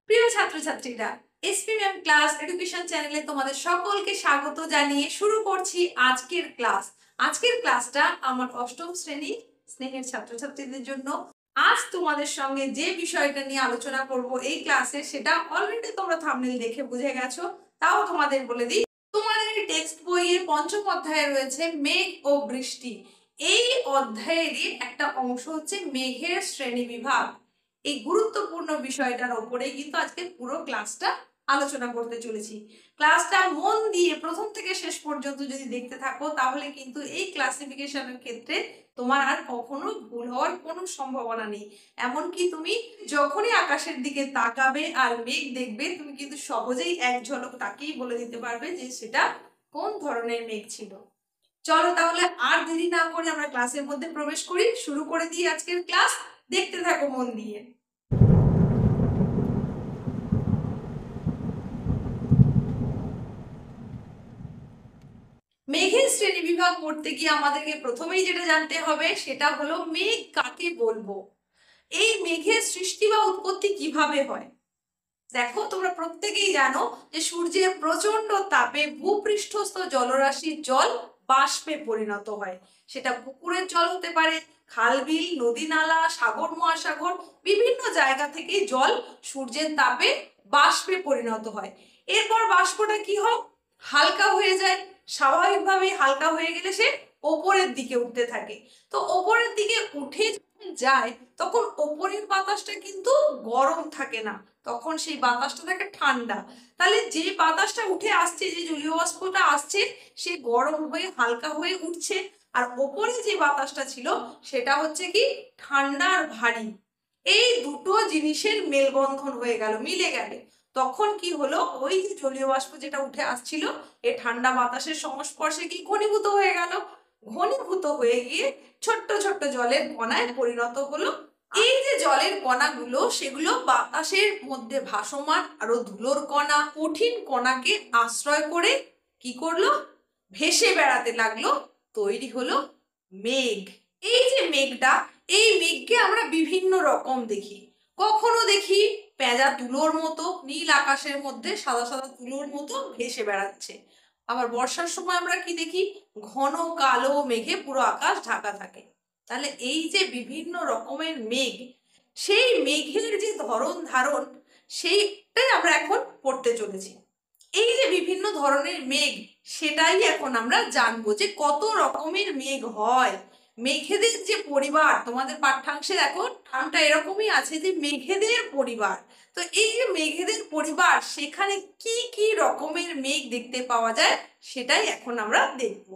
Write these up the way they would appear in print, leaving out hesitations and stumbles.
প্রিয় ছাত্রছাত্রীরা, SP ma'am class education চ্যানেলে তোমাদের সকলকে স্বাগত জানিয়ে শুরু করছি আজকের ক্লাস। আজকের ক্লাসটা আমার অষ্টম শ্রেণী স্নেহের ছাত্রছাত্রীদের জন্য। আজ তোমাদের সঙ্গে যে বিষয়টা নিয়ে আলোচনা করব এই ক্লাসে, সেটা অলরেডি তোমরা থাম্বনেল দেখে বুঝে গেছো। তাও তোমাদের বলে দিই, তোমাদের টেক্সট বইয়ের পঞ্চম অধ্যায়ে রয়েছে মেঘ ও বৃষ্টি। এই অধ্যায়েরই একটা অংশ হচ্ছে মেঘের শ্রেণী বিভাগ। এই গুরুত্বপূর্ণ বিষয়টার উপরেই কিন্তু আজকে পুরো ক্লাসটা আলোচনা করতে চলেছি। ক্লাসটা মন দিয়ে প্রথম থেকে শেষ পর্যন্ত যদি দেখতে থাকো, তাহলে কিন্তু এই ক্লাসিফিকেশনের ক্ষেত্রে তোমার আর কখনো ভুল হওয়ার কোনো সম্ভাবনা নেই। এমনকি তুমি যখনই আকাশের দিকে তাকাবে আর মেঘ দেখবে, তুমি কিন্তু সহজেই এক ঝলক তাকেই বলে দিতে পারবে যে সেটা কোন ধরনের মেঘ ছিল। চলো তাহলে আর দেরি না করে আমরা ক্লাসের মধ্যে প্রবেশ করি, শুরু করে দিই আজকের ক্লাস। দেখতে থাকো মন দিয়ে। মেঘের শ্রেণী বিভাগ পড়তে গিয়ে আমাদেরকে প্রথমেই যেটা জানতে হবে সেটা হলো মেঘ কাকে বলবো। এই মেঘের সৃষ্টি বা উৎপত্তি কিভাবে হয়। দেখো, তোমরা প্রত্যেকেই জানো যে সূর্যের প্রচন্ড তাপে ভূপৃষ্ঠস্থ জলরাশির জল বাষ্পে পরিণত হয়। সেটা পুকুরের জল হতে পারে, খাল-বিল, নদী নালা, সাগর মহাসাগর, বিভিন্ন জায়গা থেকে জল সূর্যের তাপে বাষ্পে পরিণত হয়। এরপর বাষ্পটা কি হয়, হালকা হয়ে যায়। স্বাভাবিকভাবেই হালকা হয়ে গেলে সে ওপরের দিকে উঠতে থাকে। তো ওপরের দিকে উঠে যায় তখন ওপরের বাতাসটা কিন্তু গরম থাকে না, তখন সেই বাতাসটা থাকে ঠান্ডা। তাহলে যে বাতাসটা উঠে আসছে, যে জলীয় বাষ্পটা আসছে, সে গরম হয়ে হালকা হয়ে উঠছে। আর ওপরে যে বাতাসটা ছিল সেটা হচ্ছে কি ঠান্ডা আর ভারী। এই দুটো জিনিসের মেলবন্ধন হয়ে গেল, মিলে গেল। তখন কি হলো, ওই যে জলীয় বাষ্প যেটা উঠে আসছিল, এই ঠান্ডা বাতাসের সংস্পর্শে কি ঘনীভূত হয়ে গেল। ঘনীভূত হয়ে গিয়ে ছোট্ট ছোট্ট জলের কণায় পরিণত হলো। এই যে জলের কণাগুলো, সেগুলো বাতাসের মধ্যে ভাসমান আরো ধুলোর কণা, কঠিন কণাকে আশ্রয় করে কি করলো, ভেসে বেড়াতে লাগলো। তৈরি হলো মেঘ। এই যে মেঘটা, এই মেঘকে আমরা বিভিন্ন রকম দেখি। কখনো দেখি পেঁজা তুলোর মতো নীল আকাশের মধ্যে সাদা সাদা তুলোর মতো ভেসে বেড়াচ্ছে। আবার বর্ষার সময় আমরা কি দেখি, ঘন কালো মেঘে পুরো আকাশ ঢাকা থাকে। তাহলে এই যে বিভিন্ন রকমের মেঘ, সেই মেঘের যে ধরন ধারণ, সেইটাই আমরা এখন পড়তে চলেছি। এই যে বিভিন্ন ধরনের মেঘ, সেটাই এখন আমরা জানবো যে কত রকমের মেঘ হয়। মেঘেদের যে পরিবার, তোমাদের পাঠ্যাংশে দেখো নামটা এরকমই আছে যে মেঘেদের পরিবার। তো এই যে মেঘেদের পরিবার, সেখানে কি কি রকমের মেঘ দেখতে পাওয়া যায়, সেটাই এখন আমরা দেখব।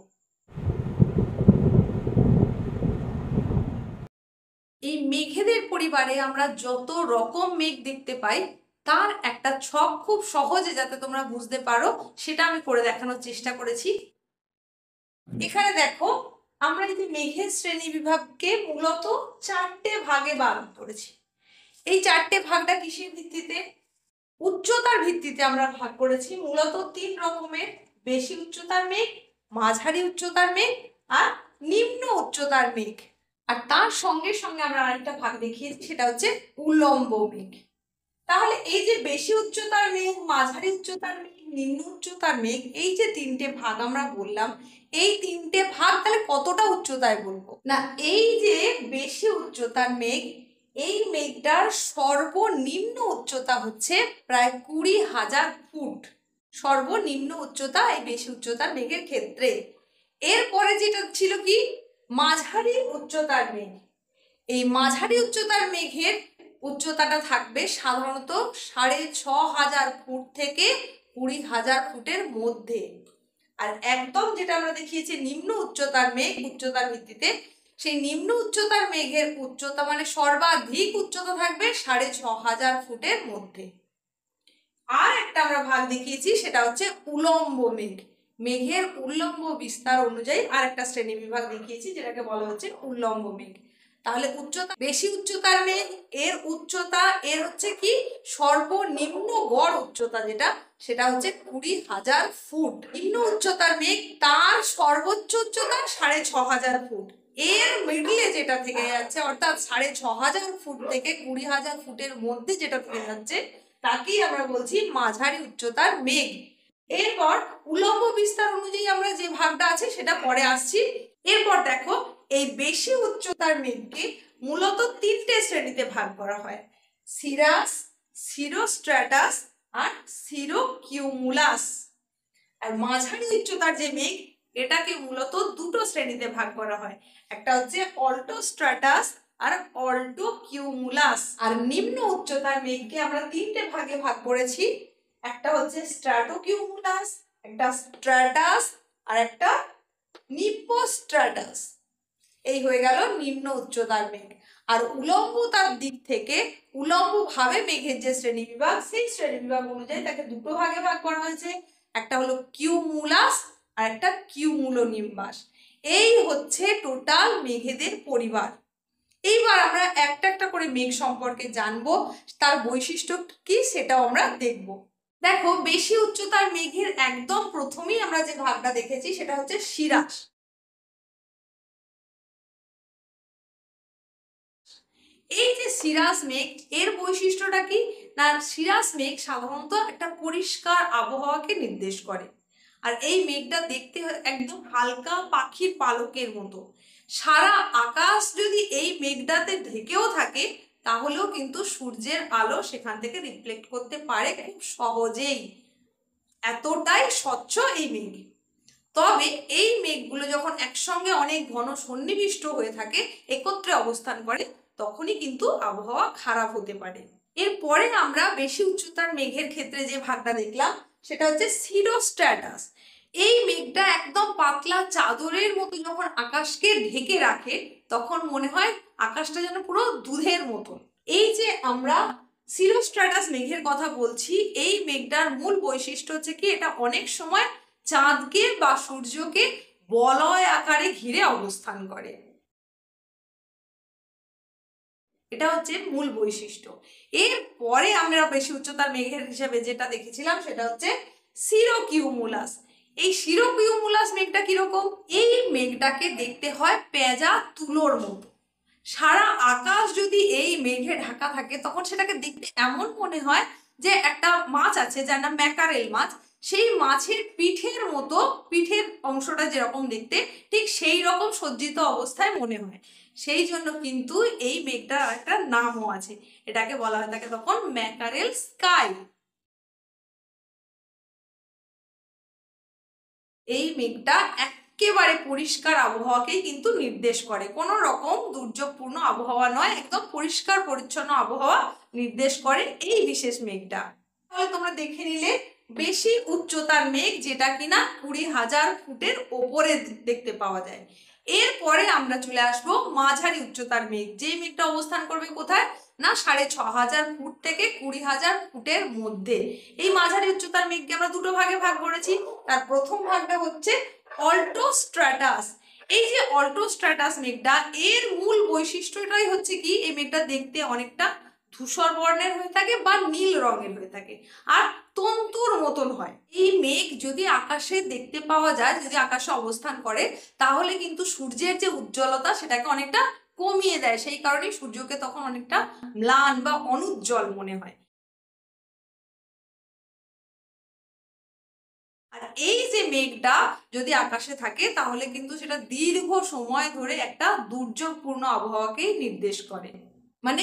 এই মেঘেদের পরিবারে আমরা যত রকম মেঘ দেখতে পাই, তার একটা ছক খুব সহজে যাতে তোমরা বুঝতে পারো, সেটা আমি করে দেখানোর চেষ্টা করেছি। এখানে দেখো, আমরা যদি মেঘের শ্রেণী বিভাগকে মূলত চারটে ভাগে ভাগ করেছি। এই চারটে ভাগটা কিসের ভিত্তিতে, উচ্চতার ভিত্তিতে আমরা ভাগ করেছি। মূলত তিন রকমের, বেশি উচ্চতার মেঘ, মাঝারি উচ্চতার মেঘ আর নিম্ন উচ্চতার মেঘ। আর তার সঙ্গে সঙ্গে আমরা আরেকটা ভাগ দেখিয়েছি, সেটা হচ্ছে উল্লম্ব মেঘ। তাহলে এই যে বেশি উচ্চতার মেঘ, মাঝারি উচ্চতার মেঘ, নিম্ন উচ্চতার মেঘ, এই যে তিনটে ভাগ আমরা বললাম, এই তিনটে ভাগ তাহলে কতটা উচ্চতায় বলবো না, এই যে বেশি উচ্চতার মেঘ, এই মেঘটার সর্বনিম্ন উচ্চতা হচ্ছে প্রায় 20,000 ফুট। সর্বনিম্ন উচ্চতা এই বেশি উচ্চতার মেঘের ক্ষেত্রে। এরপরে যেটা ছিল কি, মাঝারি উচ্চতার মেঘ। এই মাঝারি উচ্চতার মেঘের উচ্চতাটা থাকবে সাধারণত 6,500 ফুট থেকে 20,000 ফুটের মধ্যে। আর একদম যেটা আমরা দেখিয়েছি নিম্ন উচ্চতার মেঘ, উচ্চতার ভিত্তিতে, সেই নিম্ন উচ্চতার মেঘের উচ্চতা মানে সর্বাধিক উচ্চতা থাকবে 6,500 ফুটের মধ্যে। আর একটা আমরা ভাগ দেখিয়েছি, সেটা হচ্ছে উলম্ব মেঘ। মেঘের উল্লম্ব বিস্তার অনুযায়ী আর একটা শ্রেণী বিভাগ দেখিয়েছি, যেটাকে বলা হচ্ছে উল্লম্ব মেঘ। তাহলে উচ্চতা, বেশি উচ্চতার মেঘ, এর উচ্চতা এর হচ্ছে কি সর্বনিম্ন গড় উচ্চতা যেটা, সেটা হচ্ছে 20,000 ফুট। নিম্ন উচ্চতার মেঘ, তার সর্বোচ্চ উচ্চতা 6,500 ফুট। এর মিডলে যেটা থেকে যাচ্ছে, অর্থাৎ 6,500 ফুট থেকে 20,000 ফুটের মধ্যে যেটা থেকে যাচ্ছে, তাকেই আমরা বলছি মাঝারি উচ্চতার মেঘ। এরপর উলম্ব বিস্তার অনুযায়ী আমরা যে ভাগটা আছে সেটা পরে আসছি। এরপর দেখো, এই বেশি উচ্চতার মেঘকে মূলত তিনটে শ্রেণীতে ভাগ করা হয়: সিরাস, সিরোস্ট্র্যাটাস আর সিরোকিউমুলাস। আর মাঝারি উচ্চতার যে মেঘ, এটাকে মূলত দুটো শ্রেণীতে ভাগ করা হয়, একটা হচ্ছে অল্টোস্ট্র্যাটাস আর অল্টোকিউমুলাস। আর নিম্ন উচ্চতার মেঘকে আমরা তিনটে ভাগে ভাগ করেছি, একটা হচ্ছে স্ট্র্যাটোকিউমুলাস, একটা স্ট্র্যাটাস আর একটা নিম্বোস্ট্র্যাটাস। এই হয়ে গেল নিম্ন উচ্চতার মেঘ। আর উলম্বতার দিক থেকে উলম্বভাবে মেঘের যে শ্রেণী বিভাগ, সেই শ্রেণী বিভাগ অনুযায়ী তাকে দুটো ভাগে ভাগ করা হয়েছে, একটা হলো কিউমুলাস আর একটা কিউমুলোনিম্বাস। এই হচ্ছে টোটাল মেঘেদের পরিবার। এইবার আমরা একটা একটা করে মেঘ সম্পর্কে জানবো, তার বৈশিষ্ট্য কি সেটাও আমরা দেখব। দেখো, বেশি উচ্চতার মেঘের একদম প্রথমেই আমরা যে ভাগটা দেখেছি সেটা হচ্ছে সিরাস। এই যে সিরাস মেঘ, এর বৈশিষ্ট্যটা কি না, সিরাস মেঘ সাধারণত একটা পরিষ্কার আবহাওয়াকে নির্দেশ করে। আর এই মেঘটা দেখতে একদম হালকা পাখির পালকের মতো। সারা আকাশ যদি এই মেঘটাতে ঢেকেও থাকে, তাহলেও কিন্তু সূর্যের আলো সেখান থেকে রিফ্লেক্ট করতে পারে খুব সহজেই, এতটাই স্বচ্ছ এই মেঘ। তবে এই মেঘগুলো যখন একসঙ্গে অনেক ঘন সন্নিবিষ্ট হয়ে থাকে, একত্রে অবস্থান করে, তখনই কিন্তু আবহাওয়া খারাপ হতে পারে। এরপরে আমরা বেশি উচ্চতার মেঘের ক্ষেত্রে যে ভাগটা দেখলাম সেটা হচ্ছে সিরোস্ট্র্যাটাস। এই মেঘটা একদম পাতলা চাদরের মতো যখন আকাশকে ঢেকে রাখে, তখন মনে হয় আকাশটা যেন পুরো দুধের মতো। এই যে আমরা সিরোস্ট্র্যাটাস মেঘের কথা বলছি, এই মেঘটার মূল বৈশিষ্ট্য হচ্ছে কি, এটা অনেক সময় চাঁদকে বা সূর্যকে বলয় আকারে ঘিরে অবস্থান করে। এটা হচ্ছে মূল বৈশিষ্ট্য। এরপরে আমরা বেশি উচ্চতার মেঘের হিসেবে যেটা দেখেছিলাম সেটা হচ্ছে সিরোকিউমুলাস। এই সিরোকিউমুলাস মেঘটা কিরকম? এই মেঘটাকে দেখতে হয় পেঁজা তুলোর মতো। সারা আকাশ যদি এই মেঘে ঢাকা থাকে, তখন সেটাকে দেখতে এমন মনে হয় যে একটা মাছ আছে যার নাম ম্যাকারেল মাছ, সেই মাছের পিঠের মতো, পিঠের অংশটা যেরকম দেখতে, ঠিক সেই রকম সজ্জিত অবস্থায় মনে হয়। সেই জন্য কিন্তু এই মেঘটার একটা নামও আছে, এটাকে বলা হয় থাকে তখন ম্যাকারেল স্কাই। এই মেঘটা একেবারে পরিষ্কার আবহাওয়াকেই কিন্তু নির্দেশ করে, কোনো রকম দুর্যোগপূর্ণ আবহাওয়া নয়, একদম পরিষ্কার পরিচ্ছন্ন আবহাওয়া নির্দেশ করে এই বিশেষ মেঘটা। তাহলে তোমরা দেখে নিলে বেশি উচ্চতার মেঘ, যেটা কিনা 20,000 ফুটের ওপরে দেখতে পাওয়া যায়। এরপরে আমরা চলে আসবো মাঝারি উচ্চতার মেঘ। যে মেঘটা অবস্থান করবে কোথায় না, 6,500 ফুট থেকে 20,000 ফুটের মধ্যে। এই মাঝারি উচ্চতার মেঘকে আমরা দুটো ভাগে ভাগ করেছি। তার প্রথম ভাগটা হচ্ছে অল্টোস্ট্র্যাটাস। এই যে অল্টোস্ট্র্যাটাস মেঘটা, এর মূল বৈশিষ্ট্যটাই হচ্ছে কি, এই মেঘটা দেখতে অনেকটা ধূসর বর্ণের হয়ে থাকে বা নীল রঙের হয়ে থাকে, আর তন্তুর মতন হয়। এই মেঘ যদি আকাশে দেখতে পাওয়া যায়, যদি আকাশে অবস্থান করে, তাহলে কিন্তু সূর্যের যে উজ্জ্বলতা সেটাকে অনেকটা কমিয়ে দেয়, সেই কারণেই সূর্যকে তখন অনেকটা ম্লান বা অনুজ্জ্বল মনে হয়। আর এই যে মেঘটা যদি আকাশে থাকে, তাহলে কিন্তু সেটা দীর্ঘ সময় ধরে একটা দুর্যোগপূর্ণ আবহাওয়াকে নির্দেশ করে, মানে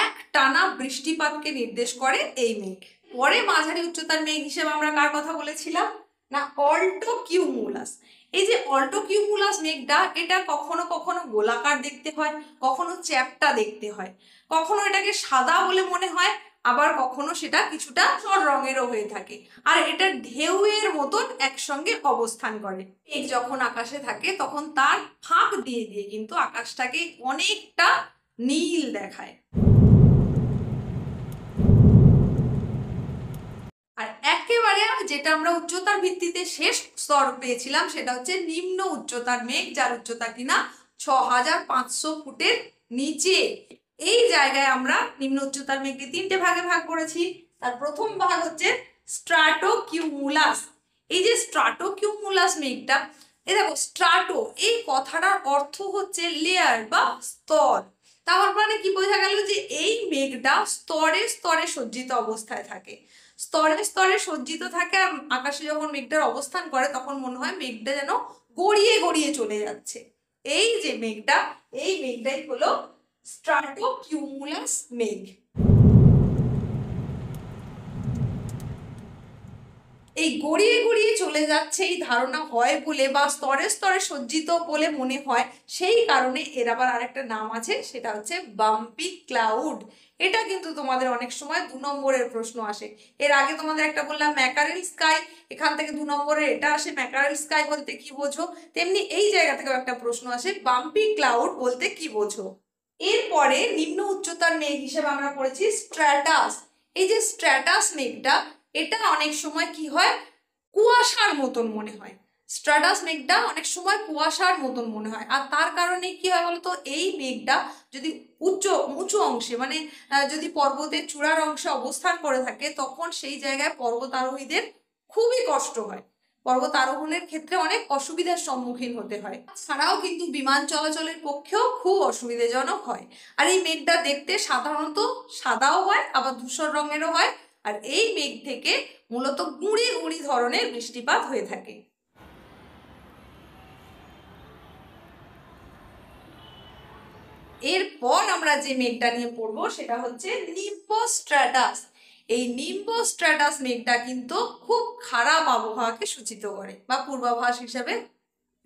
এক টানা বৃষ্টিপাতকে নির্দেশ করে এই মেঘ। পরে মাঝারি উচ্চতার মেঘ হিসেবে আমরা কার কথা বলেছিলাম না, অল্টোকিউমুলাস। এই যে অল্টোকিউমুলাস মেঘটা, এটা কখনো কখনো গোলাকার দেখতে হয়, কখনো চ্যাপ্টা দেখতে হয়, কখনো এটাকে সাদা বলে মনে হয়, আবার কখনো সেটা কিছুটা সর রঙেরও হয়ে থাকে। আর এটা ঢেউয়ের মতন একসঙ্গে অবস্থান করে। মেঘ যখন আকাশে থাকে, তখন তার ফাঁক দিয়ে দিয়ে কিন্তু আকাশটাকে অনেকটা নীল দেখায়। আর একেবারে যেটা আমরা উচ্চতার ভিত্তিতে শেষ স্তর পেয়েছিলাম, সেটা হচ্ছে নিম্ন উচ্চতার মেঘ, যার উচ্চতা কিনা 6,500 ফুটের নিচে। এই জায়গায় আমরা নিম্ন উচ্চতার মেঘকে তিনটে ভাগে ভাগ করেছি। তার প্রথম ভাগ হচ্ছে স্ট্র্যাটোকিউমুলাস। এই যে স্ট্র্যাটোকিউমুলাস মেঘটা, এই দেখো স্ট্র্যাটো, এই কথাটার অর্থ হচ্ছে লেয়ার বা স্তর। তার মানে কি বোঝা গেল যে এই মেঘটা স্তরে স্তরে সজ্জিত অবস্থায় থাকে, স্তরে স্তরে সজ্জিত থাকে। আর আকাশে যখন মেঘটার অবস্থান করে তখন মনে হয় মেঘটা যেন গড়িয়ে গড়িয়ে চলে যাচ্ছে। এই যে মেঘটা, এই মেঘটাই হলো স্ট্র্যাটোকিউমুলাস মেঘ। এই গড়িয়ে গড়িয়ে চলে যাচ্ছে এই ধারণা হয় বলে বা স্তরে স্তরে সজ্জিত বলে মনে হয়, সেই কারণে এর আবার আরেকটা নাম আছে, সেটা হচ্ছে বাম্পি ক্লাউড। এটা কিন্তু তোমাদের অনেক সময় 2 নম্বরের প্রশ্ন আসে। এর আগে তোমাদের একটা বললাম ম্যাকারেল স্কাই, এখান থেকে 2 নম্বরের এটা আসে ম্যাকারেল স্কাই বলতে কি বোঝো, তেমনি এই জায়গা থেকেও একটা প্রশ্ন আসে বাম্পি ক্লাউড বলতে কি বোঝো। এরপরে নিম্ন উচ্চতার মেঘ হিসেবে আমরা পড়েছি স্ট্র্যাটাস। এই যে স্ট্র্যাটাস মেঘটা, এটা অনেক সময় কি হয়, কুয়াশার মতন মনে হয়। স্ট্র্যাটাস মেঘটা অনেক সময় কুয়াশার মতন মনে হয়। আর তার কারণে কি হয় বলতো, এই মেঘটা যদি উঁচু অংশে মানে যদি পর্বতের চূড়ার অংশে অবস্থান করে থাকে, তখন সেই জায়গায় পর্বতারোহীদের খুবই কষ্ট হয়, পর্বত আরোহণের ক্ষেত্রে অনেক অসুবিধার সম্মুখীন হতে হয়। ছাড়াও কিন্তু বিমান চলাচলের পক্ষেও খুব অসুবিধাজনক হয়। আর এই মেঘটা দেখতে সাধারণত সাদাও হয়, আবার ধূসর রঙেরও হয়। আর এই মেঘ থেকে মূলত গুঁড়ি গুঁড়ি ধরনের বৃষ্টিপাত হয়ে থাকে। এরপর আমরা যে মেঘটা নিয়ে পড়বো সেটা হচ্ছে নিম্বোস্ট্র্যাটাস। এই নিম্বোস্ট্র্যাটাস মেঘটা কিন্তু খুব খারাপ আবহাওয়াকে সূচিত করে বা পূর্বাভাস হিসাবে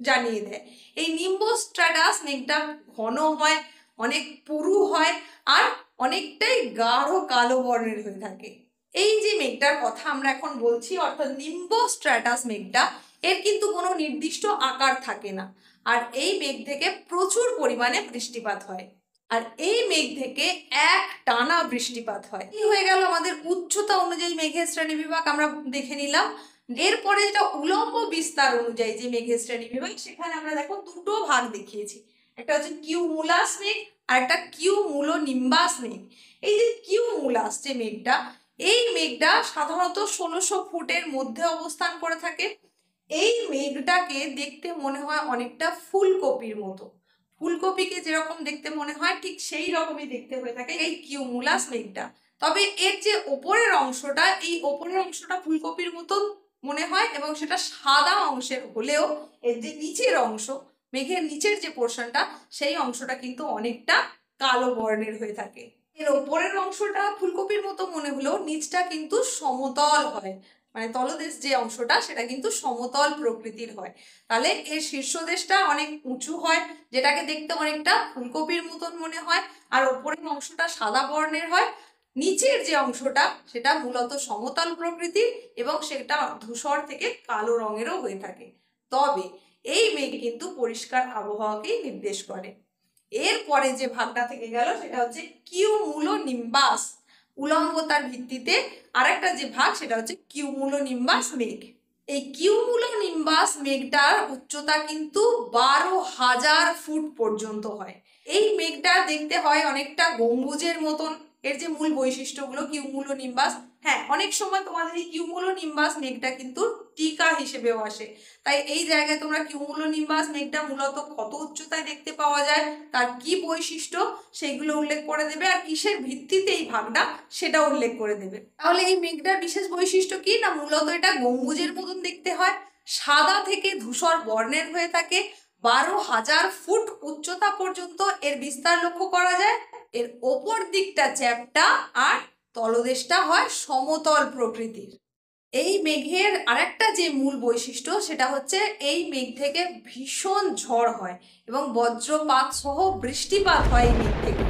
জানিয়ে দেয়। এই নিম্বোস্ট্র্যাটাস মেঘটা ঘন হয়, অনেক পুরু হয়, আর অনেকটাই গাঢ় কালো বর্ণের হয়ে থাকে। এই যে মেঘটার কথা আমরা এখন বলছি অর্থাৎ নিম্বোস্ট্র্যাটাস মেঘটা, এর কিন্তু কোনো নির্দিষ্ট আকার থাকে না। আর এই মেঘ থেকে প্রচুর পরিমাণে বৃষ্টিপাত হয়। আর এই মেঘ থেকে এক টানা বৃষ্টিপাত হয়। কি হয়ে গেল, আমাদের উচ্চতা অনুযায়ী মেঘের শ্রেণী বিভাগ আমরা দেখে নিলাম। এরপরে যেটা উলম্ব বিস্তার অনুযায়ী যে মেঘের শ্রেণী বিভাগ, সেখানে আমরা দেখো 2টো ভাগ দেখিয়েছি, একটা হচ্ছে কিউমুলাস মেঘ আর একটা কিউমুলোনিম্বাস মেঘ। এই যে কিউমুলাস যে মেঘটা, এই মেঘটা সাধারণত 1600 ফুটের মধ্যে অবস্থান করে থাকে। এই মেঘটাকে দেখতে মনে হয় অনেকটা ফুলকপির মতো, ফুলকপিকে যেরকম দেখতে মনে হয় ঠিক সেই রকমই দেখতে হয়ে থাকে এই কিউমুলাস মেঘটা। তবে এর যে ওপরের অংশটা, এই ওপরের অংশটা ফুলকপির মতন মনে হয় এবং সেটা সাদা অংশের হলেও এর যে নিচের অংশ, মেঘের নিচের যে পোর্শনটা, সেই অংশটা কিন্তু অনেকটা কালো বর্ণের হয়ে থাকে। এর ওপরের অংশটা ফুলকপির মতো মনে হলেও নিচটা কিন্তু সমতল হয়, মানে তলদেশ যে অংশটা সেটা কিন্তু সমতল প্রকৃতির হয়। তাহলে এর শীর্ষদেশটা অনেক উঁচু হয়, যেটাকে দেখতে অনেকটা ফুলকপির মতন মনে হয়, আর ওপরের অংশটা সাদা বর্ণের হয়। নিচের যে অংশটা সেটা মূলত সমতল প্রকৃতির এবং সেটা ধূসর থেকে কালো রঙেরও হয়ে থাকে। তবে এই মেঘ কিন্তু পরিষ্কার আবহাওয়াকেই নির্দেশ করে। এরপরে যে ভাগটা থেকে গেল সেটা হচ্ছে কিউমুলোনিম্বাস। উলম্বতার ভিত্তিতে আরেকটা যে ভাগ সেটা হচ্ছে কিউমুলোনিম্বাস মেঘ। এই কিউমুলোনিম্বাস মেঘটার উচ্চতা কিন্তু 12,000 ফুট পর্যন্ত হয়। এই মেঘটা দেখতে হয় অনেকটা গম্বুজের মতন। এর যে মূল বৈশিষ্ট্যগুলো কিউমুলোনিম্বাস, হ্যাঁ অনেক সময় তোমাদের এই কিউমুলোনিম্বাস মেঘটা কিন্তু টিকা হিসেবেও আসে। তাই এই জায়গায় তোমরা কিউমুলোনিম্বাস মেঘটা মূলত কত উচ্চতায় দেখতে পাওয়া যায়, তার কি বৈশিষ্ট্য, সেইগুলো উল্লেখ করে দেবে, আর কিসের ভিত্তিতে এই ভাগটা সেটা উল্লেখ করে দেবে। তাহলে এই মেঘটার বিশেষ বৈশিষ্ট্য কি না, মূলত এটা গম্বুজের মতন দেখতে হয়, সাদা থেকে ধূসর বর্ণের হয়ে থাকে, 12,000 ফুট উচ্চতা পর্যন্ত এর বিস্তার লক্ষ্য করা যায়। এর ওপর দিকটা চ্যাপ্টা আর তলদেশটা হয় সমতল প্রকৃতির। এই মেঘের আরেকটা যে মূল বৈশিষ্ট্য সেটা হচ্ছে এই মেঘ থেকে ভীষণ ঝড় হয় এবং বজ্রপাত সহ বৃষ্টিপাত হয় এই মেঘ থেকে।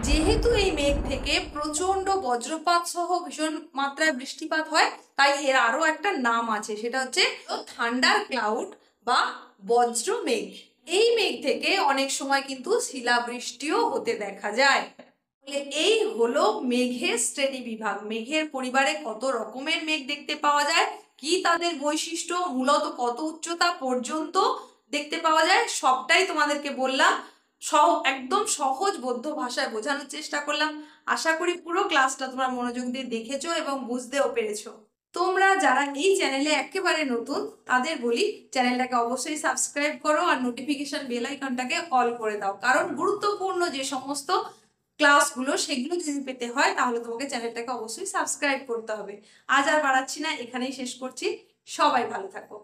যেহেতু এই মেঘ থেকে প্রচন্ড বজ্রপাত সহ ভীষণ মাত্রায় বৃষ্টিপাত হয়, তাই এর আরো একটা নাম আছে, সেটা হচ্ছে থান্ডার ক্লাউড বা বজ্র মেঘ। এই মেঘ থেকে অনেক সময় কিন্তু শিলাবৃষ্টিও হতে দেখা যায়। এই হলো মেঘের শ্রেণী বিভাগ। মেঘের পরিবারে কত রকমের মেঘ দেখতে পাওয়া যায়, কি তাদের বৈশিষ্ট্য, মূলত কত উচ্চতা পর্যন্ত দেখতে পাওয়া যায়, সবটাই তোমাদেরকে বললাম। একদম সহজ বদ্ধ ভাষায় বোঝানোর চেষ্টা করলাম। আশা করি পুরো ক্লাসটা তোমরা মনোযোগ দিয়ে দেখেছো এবং বুঝতেও পেরেছো। তোমরা যারা এই চ্যানেলে একেবারে নতুন তাদের বলি, চ্যানেলটাকে অবশ্যই সাবস্ক্রাইব করো আর নোটিফিকেশন বেল আইকনটাকে অল করে দাও, কারণ গুরুত্বপূর্ণ যে সমস্ত ক্লাসগুলো সেগুলো যদি পেতে হয় তাহলে তোমাকে চ্যানেলটাকে অবশ্যই সাবস্ক্রাইব করতে হবে। আজ আর বাড়াচ্ছি না, এখানেই শেষ করছি। সবাই ভালো থাকো।